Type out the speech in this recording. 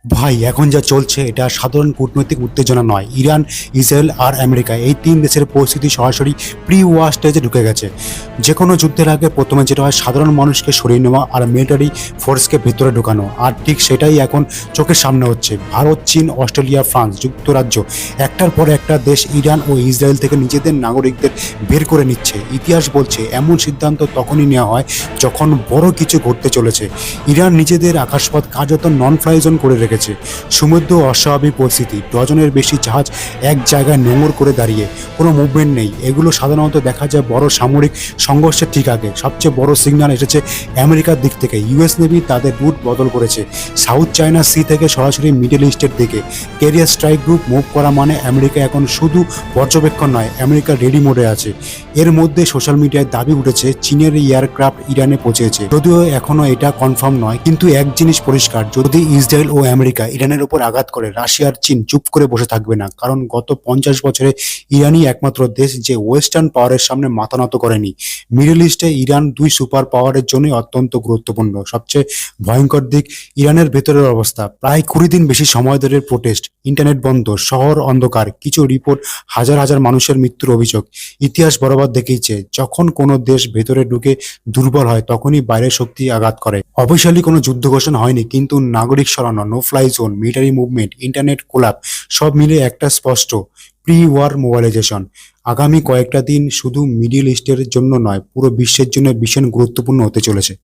ভাই এখন যা চলছে এটা সাধারণ কূটনৈতিক উত্তেজনা নয়। ইরান, ইসরায়েল আর আমেরিকা এই তিন দেশের পরিস্থিতি সরাসরি প্রি ওয়ার স্টেজে ঢুকে গেছে। যে কোনো যুদ্ধের আগে প্রথমে যেটা হয় সাধারণ মানুষকে সরিয়ে নেওয়া আর মিলিটারি ফোর্সকে ভেতরে ঢোকানো, আর ঠিক সেটাই এখন চোখের সামনে হচ্ছে। ভারত, চীন, অস্ট্রেলিয়া, ফ্রান্স, যুক্তরাজ্য একটার পর একটা দেশ ইরান ও ইসরায়েল থেকে নিজেদের নাগরিকদের বের করে নিচ্ছে। ইতিহাস বলছে এমন সিদ্ধান্ত তখনই নেওয়া হয় যখন বড় কিছু ঘটতে চলেছে। ইরান নিজেদের আকাশপথ কার্যত নন ফ্লাই জোন করে রেখেছে। সমুদ্র অস্বাভাবিক পরিস্থিতি, ডজনের বেশি জাহাজ এক জায়গায় নোঙর করে দাঁড়িয়ে, কোনো মুভমেন্ট নেই। এগুলো সাধারণত দেখা যায় বড় সামরিক সংঘর্ষের ঠিক আগে। সবচেয়ে বড় সিগন্যাল এসেছে আমেরিকার দিক থেকে। ইউএস নেভি তাদের রুট বদল করেছে সাউথ চায়না সি থেকে সরাসরি মিডল ইস্টের দিকে। ক্যারিয়ার স্ট্রাইক গ্রুপ মুভ করা মানে আমেরিকা এখন শুধু পর্যবেক্ষণ নয়, আমেরিকা রেডি মোডে আছে। এর মধ্যে সোশ্যাল মিডিয়ায় দাবি উঠেছে চীনের এয়ারক্রাফট ইরানে পৌঁছেছে। যদিও এখনো এটা কনফার্ম নয়, কিন্তু এক জিনিস পরিষ্কার, যদি ইসরায়েল ও আমেরিকা ইরানের উপর আঘাত করে, রাশিয়ার চীন চুপ করে বসে থাকবে না। কারণ গত 50 বছরে ইরানই একমাত্র দেশ যে ওয়েস্টার্ন পাওয়ারের সামনে মাথা নত করেনি। মিডল ইস্টে ইরান দুই সুপার পাওয়ারের জন্য অত্যন্ত গুরুত্বপূর্ণ। সবচেয়ে ভয়ঙ্কর দিক ইরানের ভেতরের অবস্থা। প্রায় 20 দিন বেশি সময় ধরে প্রোটেস্ট, ইন্টারনেট বন্ধ, শহর অন্ধকার, কিছু রিপোর্ট হাজার হাজার মানুষের মৃত্যুর অভিযোগ। ইতিহাস বরাবর দেখিয়েছে যখন কোনো দেশ ভেতরে ঢুকে দুর্বল হয় তখনই বাইরের শক্তি আঘাত করে। অফিসিয়ালি কোনো যুদ্ধ ঘোষণা হয়নি, কিন্তু নাগরিক সরানো, no fly zone, military movement, internet collapse সব মিলে একটা স্পষ্ট প্রি ওয়ার মোবাইলাইজেশন। আগামী কয়েকটা দিন শুধু মিডল ইস্টের জন্য নয়, পুরো বিশ্বের জন্য ভীষণ গুরুত্বপূর্ণ হতে চলেছে।